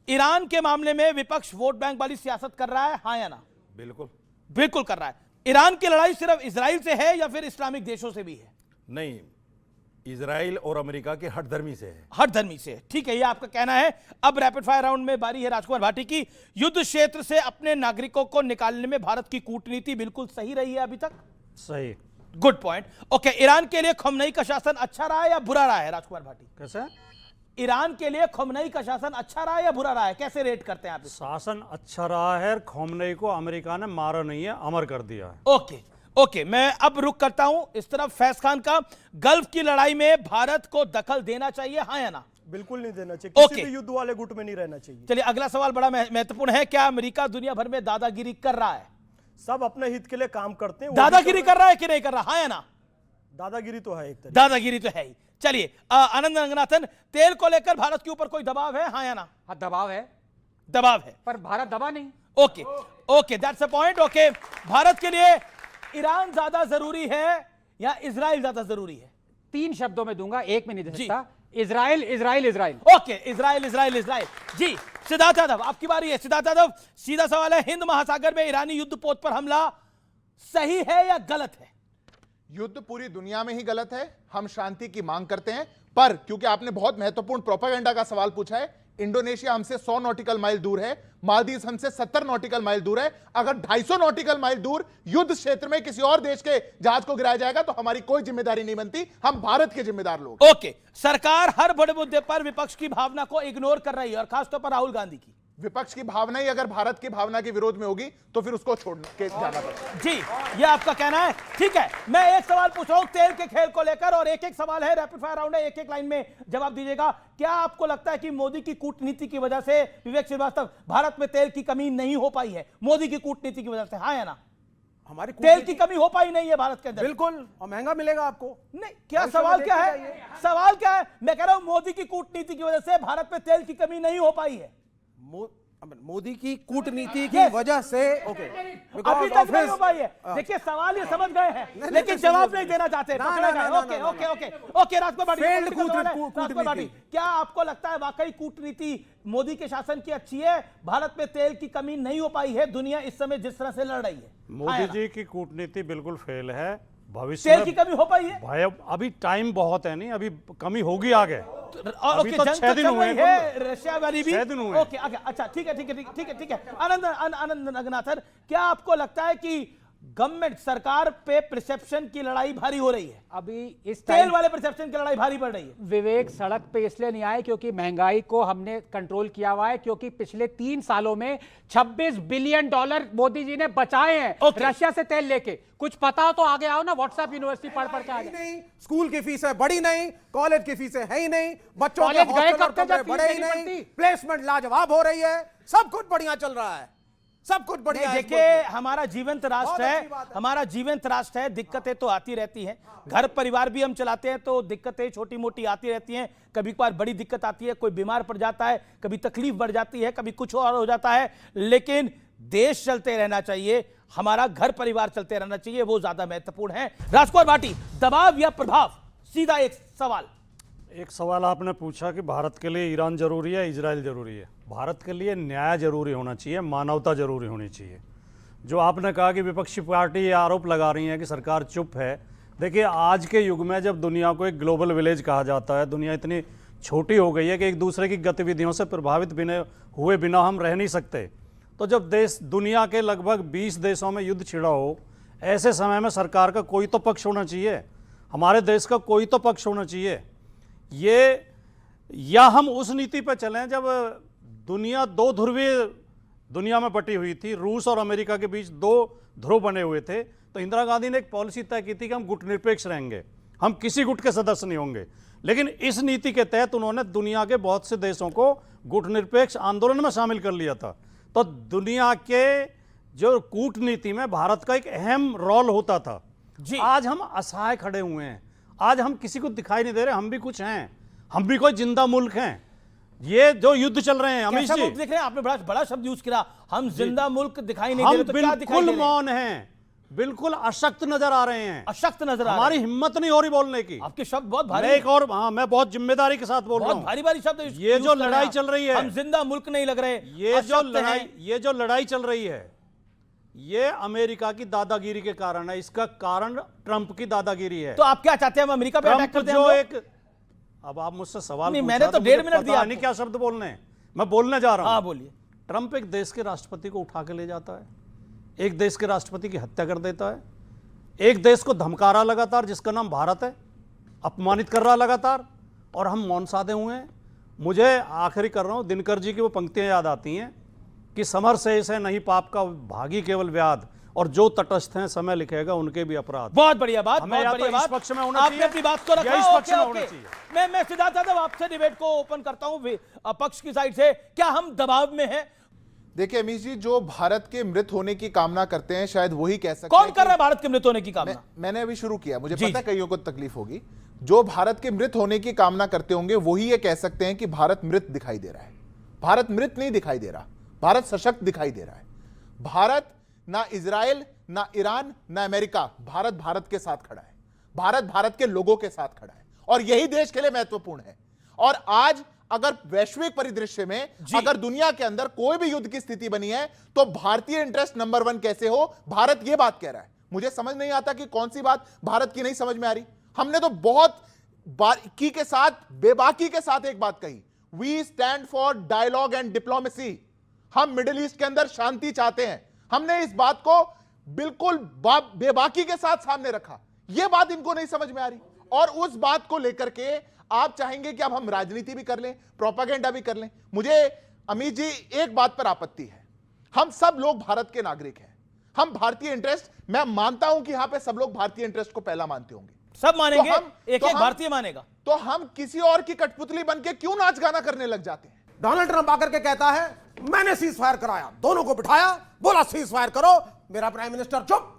Iran के मामले में विपक्ष वोट बैंक वाली सियासत कर रहा है, हाँ या ना? बिल्कुल बिल्कुल कर रहा है। ईरान की लड़ाई सिर्फ इजराइल से है या फिर इस्लामिक देशों से भी है? नहीं, इजराइल और अमेरिका के हठधर्मी से है। हठधर्मी से है, ठीक है, ये आपका कहना है। अब रैपिड फायर राउंड में बारी है राजकुमार भाटी की। युद्ध क्षेत्र से अपने नागरिकों को निकालने में भारत की कूटनीति बिल्कुल सही रही है अभी तक? सही। Good point. ओके, ईरान के लिए खमेनी का शासन अच्छा रहा है या बुरा रहा है राजकुमार भाटी? कैसे? ईरान के लिए खमेनी का शासन अच्छा रहा है या बुरा रहा है, कैसे रेट करते हैं आप इसको? शासन अच्छा रहा है। खमेनी को अमेरिका ने मारा नहीं है, अमर कर दिया है। ओके ओके, मैं अब रुक करता हूं इस तरफ फैज खान का। गल्फ की लड़ाई में भारत को दखल देना चाहिए, हाँ या ना? बिल्कुल नहीं देना चाहिए। ओके। किसी भी युद्ध वाले गुट में नहीं रहना चाहिए। चलिए, अगला सवाल बड़ा महत्वपूर्ण है। क्या अमेरिका दुनिया भर में दादागिरी कर रहा है? सब अपने हित के लिए काम करते हैं। दादागिरी कर रहा है कि नहीं कर रहा, हाँ या ना? दादागिरी तो है एक तरह। दादागिरी तो है ही। चलिए, आनंद रंगनाथन, तेल को लेकर भारत के ऊपर कोई दबाव है, हाँ या ना? हाँ, दबाव है, दबाव है, पर भारत दबा नहीं। Okay okay, that's a point. Okay, Bharat के लिए ईरान ज्यादा जरूरी है या इजराइल ज्यादा जरूरी है? 3 शब्दों में दूंगा, एक में नहीं दे जी। सकता। Israel Israel Israel. Okay, Israel Israel Israel. जी, सिद्धार्थ यादव आपकी बारी है। सिद्धार्थ यादव, सीधा सवाल है, हिंद महासागर में ईरानी युद्धपोत पर हमला सही है या गलत है? युद्ध पूरी दुनिया में ही गलत है। हम शांति की मांग करते हैं, पर क्योंकि आपने बहुत महत्वपूर्ण प्रोपेगेंडा का सवाल पूछा है, इंडोनेशिया हमसे 100 नॉटिकल माइल दूर है, मालदीव हमसे 70 नॉटिकल माइल दूर है। अगर 250 नॉटिकल माइल दूर युद्ध क्षेत्र में किसी और देश के जहाज को गिराया जाएगा तो हमारी कोई जिम्मेदारी नहीं बनती, हम भारत के जिम्मेदार लोग। ओके, सरकार हर बड़े मुद्दे पर विपक्ष की भावना को इग्नोर कर रही है, और खासतौर पर राहुल गांधी की। विपक्ष की भावना ही अगर भारत की भावना के विरोध में होगी तो फिर उसको छोड़ के जाना पड़ेगा। जी, ये आपका कहना है, ठीक है। मैं एक सवाल पूछ रहा हूं तेल के खेल को लेकर, और एक एक सवाल है, रैपिड फायर राउंड है, एक एक लाइन में जवाब दीजिएगा। क्या आपको लगता है कि मोदी की कूटनीति की वजह से, विवेक श्रीवास्तव, भारत में तेल की कमी नहीं हो पाई है मोदी की कूटनीति की वजह से, हाँ या ना? हमारी तेल की कमी हो पाई नहीं है भारत के अंदर? बिल्कुल, और महंगा मिलेगा आपको। नहीं, क्या सवाल क्या है? सवाल क्या है? मैं कह रहा हूं मोदी की कूटनीति की वजह से भारत में तेल की कमी नहीं हो पाई है। मोदी की कूटनीति की वजह से अभी तक नहीं हो पाई है। देखिए, सवाल ये समझ गए हैं, लेकिन जवाब नहीं देना चाहते। पकड़े गए। ओके ओके ओके ओके, राजकुमार भाटी, क्या आपको लगता है वाकई कूटनीति मोदी के शासन की अच्छी है? भारत में तेल की कमी नहीं हो पाई है, दुनिया इस समय जिस तरह से लड़ रही है? मोदी जी की कूटनीति बिल्कुल फेल है। भविष्य तेल की कमी हो पाई है भाई, अभी टाइम बहुत है, नहीं अभी कमी होगी आगे। और अभी ओके, तो जंग 6 दिन चल हुए रही हैं, है, रशिया वाली भी 6 दिन हुए। ओके, अच्छा, ठीक है ठीक है ठीक है ठीक है। आनंद रंगनाथन, क्या आपको लगता है कि गवर्नमेंट, सरकार पे परसेप्शन की लड़ाई भारी हो रही है? अभी इस तेल टाइम वाले परसेप्शन की लड़ाई भारी पड़ रही है। विवेक सड़क पे इसलिए नहीं आए क्योंकि महंगाई को हमने कंट्रोल किया हुआ है, क्योंकि पिछले 3 सालों में $26 बिलियन मोदी जी ने बचाए हैं रशिया से तेल लेके। कुछ पता हो तो आगे आओ ना, व्हाट्सएप यूनिवर्सिटी पढ़ के आ जाए। नहीं, स्कूल की फीसें बढ़ी नहीं, कॉलेज की फीसें है ही नहीं, बच्चों के कॉलेज गए हॉस्टल और कब तक कमरे जब बढ़े ही फीस नहीं नहीं, बढ़ती? प्लेसमेंट लाजवाब हो रही है, सब कुछ बढ़िया चल रहा है, सब कुछ बढ़िया है। देखिए, हमारा जीवंत राष्ट्र बहुत है, अच्छी बात है। हमारा जीवंत राष्ट्र है। दिक्कतें तो आती रहती हैं, घर परिवार भी हम चलाते हैं तो दिक्कतें छोटी मोटी आती रहती हैं। कभी कभार बड़ी दिक्कत आती है, कोई बीमार पड़ जाता है, कभी तकलीफ बढ़ जाती है, कभी कुछ और हो जाता है, लेकिन देश चलते रहना चाहिए, हमारा घर परिवार चलते रहना चाहिए, वो ज्यादा महत्वपूर्ण है। राजकुमार भाटी, दबाव या प्रभाव? सीधा एक सवाल। एक सवाल आपने पूछा कि भारत के लिए ईरान जरूरी है, इजराइल जरूरी है। भारत के लिए न्याय जरूरी होना चाहिए, मानवता जरूरी होनी चाहिए। जो आपने कहा कि विपक्षी पार्टी ये आरोप लगा रही है कि सरकार चुप है, देखिए आज के युग में जब दुनिया को एक ग्लोबल विलेज कहा जाता है, दुनिया इतनी छोटी हो गई है कि एक दूसरे की गतिविधियों से प्रभावित हुए बिना हम रह नहीं सकते। तो जब देश, दुनिया के लगभग 20 देशों में युद्ध छिड़ा हो, ऐसे समय में सरकार का कोई तो पक्ष होना चाहिए, हमारे देश का कोई तो पक्ष होना चाहिए। ये, या हम उस नीति पर चलें जब दुनिया 2 ध्रुवीय दुनिया में बटी हुई थी, रूस और अमेरिका के बीच 2 ध्रुव बने हुए थे, तो इंदिरा गांधी ने एक पॉलिसी तय की थी कि हम गुट निरपेक्ष रहेंगे, हम किसी गुट के सदस्य नहीं होंगे। लेकिन इस नीति के तहत उन्होंने दुनिया के बहुत से देशों को गुट निरपेक्ष आंदोलन में शामिल कर लिया था। तो दुनिया के जो कूटनीति में भारत का एक अहम रोल होता था जी। आज हम असहाय खड़े हुए हैं, आज हम किसी को दिखाई नहीं दे रहे, हम भी कुछ हैं, हम भी कोई जिंदा मुल्क हैं। ये जो युद्ध चल रहे हैं, अमित जी देख रहे हैं, आपने बड़ा शब्द यूज किया, हम जिंदा मुल्क दिखाई नहीं दे रहे, तो क्या दिखाई दे रहे? बिल्कुल मौन हैं, बिल्कुल अशक्त नजर आ रहे हैं, अशक्त नजर आ रहे हमारी हैं। हिम्मत नहीं हो रही बोलने की। आपके शब्द बहुत भारी मैं एक और मैं बहुत जिम्मेदारी के साथ बोल रहा बहुत हूं। भारी भारी शब्द ये यूज जो कर रहे हैं लड़ाई आप। चल रही है, हम जिंदा मुल्क नहीं लग रहे, ये जो अशक्त लड़ाई चल रही है, ये अमेरिका की दादागिरी के कारण है। इसका कारण ट्रंप की दादागिरी है। तो आप क्या चाहते हैं हम अमेरिका पे अटैक ट्रंप करते हैं जो हम लोग? एक, अब आप मुझसे सवाल नहीं, पूछा मैंने तो मुझे 1.5 मिनट पता दिया नहीं आपको। क्या शब्द बोलने हैं, मैं बोलने जा रहा हाँ हूं। बोलिए। ट्रंप एक देश के राष्ट्रपति को उठा के ले जाता है, एक देश के राष्ट्रपति की हत्या कर देता है, एक देश को धमका रहा लगातार जिसका नाम भारत है, अपमानित कर रहा लगातार, और हम मौन साधे हुए हैं। मुझे आखिरी कर रहा हूं, दिनकर जी की वो पंक्तियां याद आती हैं कि समर से इसे नहीं पाप का भागी केवल व्याध, और जो तटस्थ हैं समय लिखेगा उनके भी अपराध। बहुत बढ़िया बात, हमें बहुत या बढ़िया तो इस बात। पक्ष में होना आपने चाहिए अपनी बात को रखा। या इस पक्ष में ओके, होना ओके। चाहिए। मैं सिद्धार्थ यादव आपसे डिबेट को ओपन करता हूं पक्ष की साइड से। क्या हम दबाव में हैं? देखिए अमीश जी, जो भारत के मृत होने की कामना करते हैं शायद वही कह सकते कौन हैं कर रहा है भारत के मृत होने की कामना? मैंने अभी शुरू किया, मुझे जी, पता है कईयों को तकलीफ होगी। जो भारत के मृत होने की कामना करते होंगे वही ये कह सकते हैं कि भारत मृत दिखाई दे रहा है। भारत मृत नहीं दिखाई दे रहा, भारत सशक्त दिखाई दे रहा है। भारत ना इजराइल, ना ईरान, ना अमेरिका, भारत भारत के साथ खड़ा है, भारत भारत के लोगों के साथ खड़ा है, और यही देश के लिए महत्वपूर्ण है। और आज अगर वैश्विक परिदृश्य में अगर दुनिया के अंदर कोई भी युद्ध की स्थिति बनी है तो भारतीय इंटरेस्ट नंबर 1 कैसे हो, भारत यह बात कह रहा है। मुझे समझ नहीं आता कि कौन सी बात भारत की नहीं समझ में आ रही। हमने तो बहुत बारीकी के साथ, बेबाकी के साथ एक बात कही, we stand for dialogue and diplomacy. हम मिडिल ईस्ट के अंदर शांति चाहते हैं। हमने इस बात को बिल्कुल बेबाकी के साथ सामने रखा। यह बात इनको नहीं समझ में आ रही, और उस बात को लेकर के आप चाहेंगे कि अब हम राजनीति भी कर लें, प्रोपेगेंडा भी कर लें। मुझे अमित जी एक बात पर आपत्ति है, हम सब लोग भारत के नागरिक हैं, हम भारतीय इंटरेस्ट, मैं मानता हूं कि यहां पे सब लोग भारतीय इंटरेस्ट को पहला मानते होंगे, सब मानेंगे, तो एक भारतीय मानेगा। तो हम किसी और की कठपुतली बन के क्यों नाच गाना करने लग जाते हैं? डोनाल्ड ट्रंप आकर के कहता है मैंने सीज फायर कराया, दोनों को बिठाया, बोला सीज फायर करो, मेरा प्राइम मिनिस्टर चुप।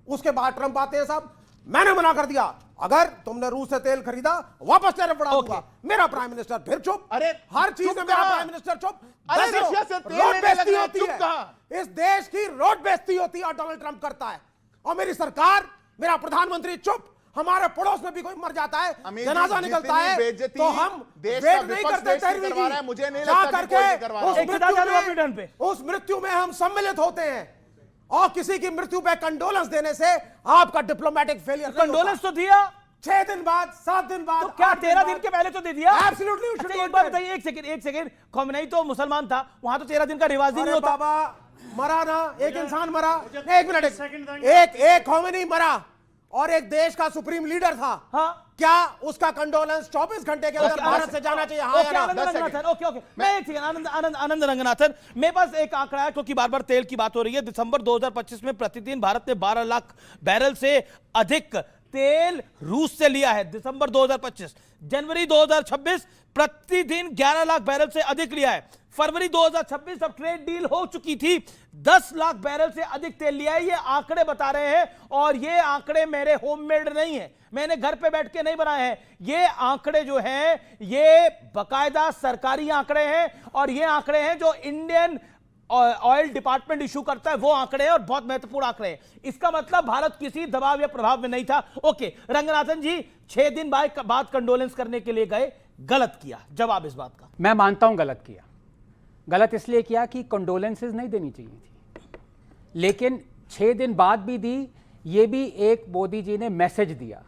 उसके बाद ट्रंप आते हैं, साहब मैंने मना कर दिया, अगर तुमने रूस से तेल खरीदा वापस टैरिफ बढ़ा दूंगा। मेरा प्राइम मिनिस्टर फिर चुप। अरे हर चीज में मेरा प्राइम मिनिस्टर चुप। अरे देखो, रशिया से तेल रोड लेने बेइज्जती लग गए, होती चुप है। कहां? इस देश की रोड बेइज्जती होती है और डोनाल्ड ट्रंप करता है, और मेरी सरकार, मेरा प्रधानमंत्री चुप। हमारे पड़ोस में भी कोई मर जाता है, जनाजा निकलता है, तो हम वेट नहीं करते तहरीर की, मुझे नहीं जा लगता कि करके कोई करवा रहा है। उस मृत्यु में हम सम्मिलित होते हैं, और किसी की मृत्यु पे कंडोलेंस देने से आपका डिप्लोमेटिक फेलियर कंडोलेंस तो दिया 6 दिन बाद, 7 दिन बाद, तो क्या 8 13 दिन के पहले तो दे दिया। Absolutely, you should अच्छा, do एक बात it. बताइए, एक सेकंड, खमेनी तो मुसलमान था, वहां तो 13 दिन का रिवाज ही नहीं अरे होता। बाबा, मरा ना एक इंसान मरा, नहीं, एक मिनट, एक खोमेनी मरा और एक देश का सुप्रीम लीडर था। हाँ। क्या उसका कंडोलेंस 24 घंटे के अंदर भारत से जाना चाहिए? हाँ या ना? आनंद रंगनाथन, ओके ओके, मैं एक सेकंड, आनंद रंगनाथन, मेरे पास एक आंकड़ा है, क्योंकि बार बार तेल की बात हो रही है। दिसंबर 2025 में प्रतिदिन भारत ने 12 लाख बैरल से अधिक तेल रूस से लिया है। दिसंबर 2025, जनवरी 2026 प्रतिदिन 11 लाख बैरल से अधिक लिया है। फरवरी 2026 अब ट्रेड डील हो चुकी थी, 10 लाख बैरल से अधिक तेल लिया है। ये आंकड़े बता रहे हैं, और ये आंकड़े मेरे होममेड नहीं है, मैंने घर पे बैठ के नहीं बनाए हैं। ये आंकड़े जो हैं ये बकायदा सरकारी आंकड़े हैं, और ये आंकड़े हैं जो इंडियन ऑयल डिपार्टमेंट इशू करता है, वो आंकड़े हैं, और बहुत महत्वपूर्ण आंकड़े हैं। इसका मतलब भारत किसी दबाव या प्रभाव में नहीं था। ओके रंगनाथन जी, 6 दिन बाद कंडोलेंस करने के लिए गए, गलत किया, जवाब इस बात का? मैं मानता हूं गलत किया। गलत इसलिए किया कि कंडोलेंसेस नहीं देनी चाहिए थी, लेकिन 6 दिन बाद भी दी। ये भी एक मोदी जी ने मैसेज दिया।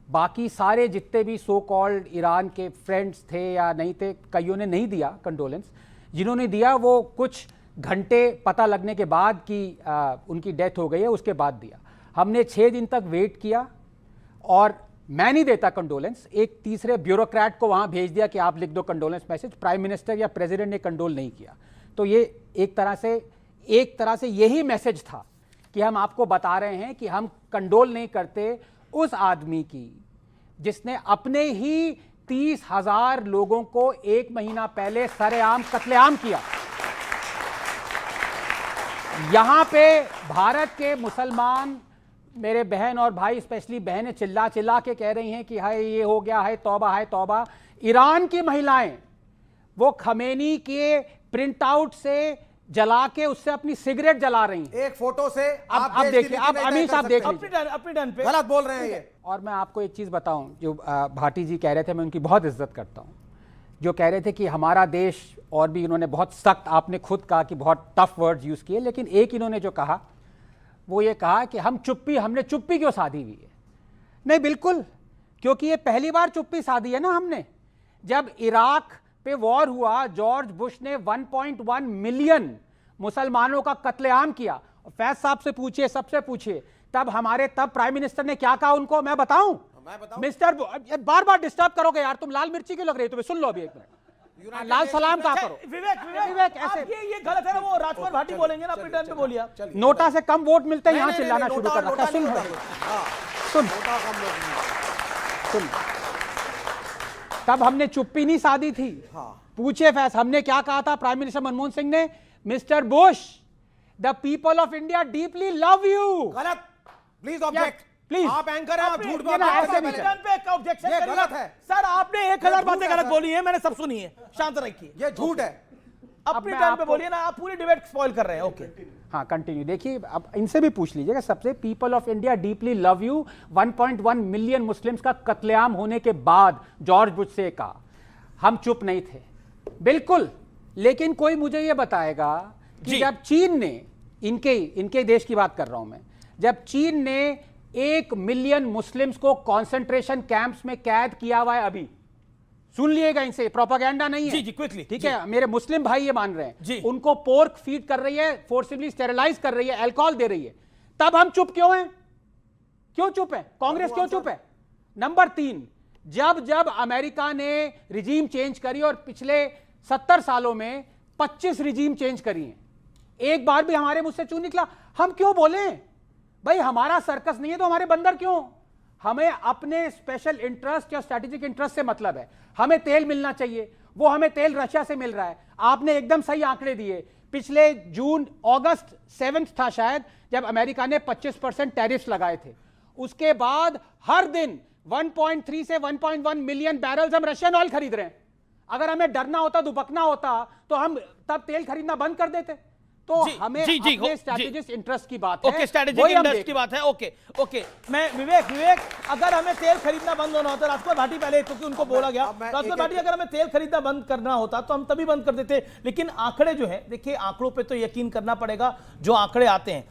बाकी सारे जितने भी सो कॉल्ड ईरान के फ्रेंड्स थे या नहीं थे, कईयों ने नहीं दिया कंडोलेंस। जिन्होंने दिया वो कुछ घंटे पता लगने के बाद कि उनकी डेथ हो गई है, उसके बाद दिया। हमने 6 दिन तक वेट किया, और मैं नहीं देता कंडोलेंस, एक तीसरे ब्यूरोक्रेट को वहां भेज दिया कि आप लिख दो कंडोलेंस मैसेज। प्राइम मिनिस्टर या प्रेसिडेंट ने कंडोल नहीं किया। तो ये एक तरह से यही मैसेज था कि हम आपको बता रहे हैं कि हम कंडोल नहीं करते उस आदमी की जिसने अपने ही 30,000 लोगों को 1 महीना पहले सरेआम कत्लेआम किया। यहां पे भारत के मुसलमान, मेरे बहन और भाई, स्पेशली बहनें चिल्ला चिल्ला के कह रही हैं कि हाय ये हो गया, है तौबा, है तौबा। ईरान की महिलाएं वो खमेनी के प्रिंट आउट से जला के उससे अपनी सिगरेट जला रही हैं। एक फोटो से अब देश की देखिए, नीति अब नहीं अमीर तय साहब कर देख सकते। लीजिए। अपनी टर्न पे गलत बोल रहे हैं ये। और मैं आपको एक चीज बताऊं, जो भाटी जी कह रहे थे, मैं उनकी बहुत इज्जत करता हूं, जो कह रहे थे कि हमारा देश, और भी इन्होंने बहुत सख्त, आपने खुद कहा कि बहुत टफ वर्ड्स यूज किए, लेकिन एक इन्होंने जो कहा वो ये कहा कि हमने चुप्पी क्यों साधी हुई है। नहीं, बिल्कुल, क्योंकि ये पहली बार चुप्पी साधी है ना हमने। जब इराक पे वॉर हुआ, जॉर्ज बुश ने 1.1 मिलियन मुसलमानों का कत्लेआम किया। फैज साहब से पूछिए, सबसे पूछिए, तब प्राइम मिनिस्टर ने क्या कहा उनको, मैं बताऊं? मिस्टर बार बार डिस्टर्ब करोगे यार, तुम लाल मिर्ची क्यों लग रही है तुम्हें? सुन लो अभी एक मिनट, लाल सलाम कहा करो। विवेक ऐसे ये गलत है ना, वो राजपाल भाटी बोलेंगे ना, अपनी टर्न पे बोलिए आप। नोटा से कम वोट मिलते हैं, यहाँ नहीं, चिल्लाना नहीं, शुरू नोटा- कर रखा नोटा है। सुन नहीं लो, होगा। सुन सुन, तब हमने चुप्पी नहीं साधी थी। पूछे फैस, हमने क्या कहा था? प्राइम मिनिस्टर मनमोहन सिंह ने, mister Bush, the people of India deeply love you. गलत, प्लीज ऑब्जेक्ट। प्लीज। आप एंकर हैं, आप झूठ ये ना ऐसे नहीं बोलते ऑब्जेक्शन ये गलत है। सर, आपने 1000 बातें झूठ है, गलत सर। बोली है, मैंने सब सुनी है, शांत रखिए। ये झूठ है। अपनी मैं टर्न पे आपको- बोलिए ना, आप पूरी डिबेट स्पॉइल कर रहे हैं। ओके, हाँ, कंटिन्यू। देखिए, अब इनसे भी पूछ लीजिएगा सबसे, people of India deeply love you, 1.1 million Muslims का कत्लेआम होने के बाद जॉर्ज बुश से कहा, हम चुप नहीं थे, बिल्कुल। लेकिन कोई मुझे यह बताएगा कि जी। जब चीन ने, इनके देश की बात कर रहा हूं मैं, जब चीन ने 1 मिलियन मुस्लिम्स को कॉन्सेंट्रेशन कैंप्स में कैद किया हुआ है, अभी सुन लिएगा, इनसे प्रोपागेंडा नहीं है। जी, क्विकली, ठीक है, मेरे मुस्लिम भाई ये मान रहे जी। हैं, उनको पोर्क फीड कर रही है, फोर्सिबली स्टेरिलाइज कर रही है, अल्कोहल दे रही है। तब हम चुप क्यों हैं? क्यों चुप है? कांग्रेस क्यों चुप है? नंबर 3, जब अमेरिका ने रिजीम चेंज करी, और पिछले 70 सालों में 25 रिजीम चेंज करी हैं, एक बार भी हमारे मुंह से क्यों निकला हम क्यों बोले? भाई, हमारा सर्कस नहीं है तो हमारे बंदर क्यों? हमें अपने स्पेशल इंटरेस्ट या स्ट्रेटेजिक इंटरेस्ट से मतलब है। हमें तेल मिलना चाहिए, वो हमें तेल रशिया से मिल रहा है। आपने एकदम सही आंकड़े दिए। पिछले अगस्त 7 था शायद, जब अमेरिका ने 25% टैरिफ्स लगाए थे, उसके बाद हर दिन 1.3 से 1.1 मिलियन बैरल्स हम रशियन ऑयल खरीद रहे हैं। अगर हमें डरना होता, दुबकना होता, तो हम तब तेल खरीदना बंद कर देते। तो जी, हमें जी, जी, अपने जी। स्ट्रेटेजिक इंटरेस्ट की बात है। ओके, स्ट्रेटेजिक वही हम इंटरेस्ट देख की बात है। ओके, मैं विवेक, अगर हमें तेल खरीदना बंद होना होता, राजपाल भाटी पहले, क्योंकि उनको बोला गया, अब मैं राजपाल भाटी, अगर हमें तेल खरीदना बंद करना होता तो हम तभी बंद कर देते। लेकिन आंकड़े जो है, देखिए, आंकड़ों पे तो यकीन करना पड़ेगा, जो आंकड़े आते हैं।